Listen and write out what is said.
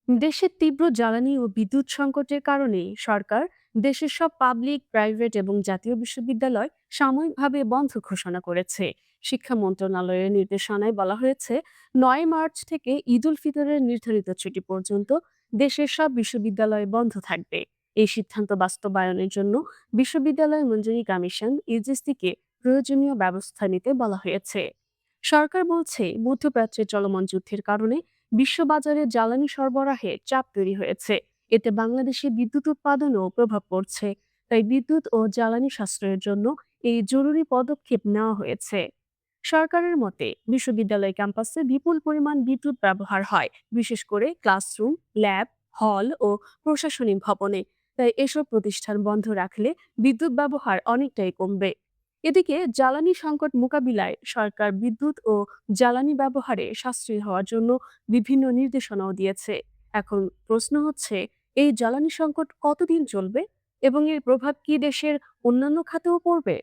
দেশের তীব্র জ্বালানি ও বিদ্যুৎ সংকটের কারণে সরকার দেশের সব পাবলিক, প্রাইভেট এবং জাতীয় বিশ্ববিদ্যালয় সাময়িকভাবে বন্ধ ঘোষণা করেছে। শিক্ষা মন্ত্রণালয়ের নির্দেশনায় বলা হয়েছে, ৯ মার্চ থেকে ঈদ উল ফিতরের নির্ধারিত ছুটি পর্যন্ত দেশের সব বিশ্ববিদ্যালয় বন্ধ থাকবে। এই সিদ্ধান্ত বাস্তবায়নের জন্য বিশ্ববিদ্যালয় মঞ্জুরি কমিশন ইউজিসিকে প্রয়োজনীয় ব্যবস্থা নিতে বলা হয়েছে। সরকার বলছে, মধ্যপ্রাচ্যে চলমান যুদ্ধের কারণে বিশ্ববাজারে জ্বালানি সরবরাহে চাপ তৈরি হয়েছে। এতে বাংলাদেশে বিদ্যুৎ উৎপাদনেও প্রভাব পড়ছে। তাই বিদ্যুৎ ও জ্বালানি সাশ্রয়ের জন্য এই জরুরি পদক্ষেপ নেওয়া হয়েছে। সরকারের মতে, বিশ্ববিদ্যালয় ক্যাম্পাসে বিপুল পরিমাণ বিদ্যুৎ ব্যবহার হয়, বিশেষ করে ক্লাসরুম, ল্যাব, হল ও প্রশাসনিক ভবনে। তাই এসব প্রতিষ্ঠান বন্ধ রাখলে বিদ্যুৎ ব্যবহার অনেকটাই কমবে। এদিকে জ্বালানি সংকট মোকাবিলায় সরকার বিদ্যুৎ ও জ্বালানি ব্যবহারে সাশ্রয়ী হওয়ার জন্য বিভিন্ন নির্দেশনাও দিয়েছে। এখন প্রশ্ন হচ্ছে, এই জ্বালানি সংকট কতদিন চলবে এবং এর প্রভাব কি দেশের অন্যান্য খাতেও পড়বে?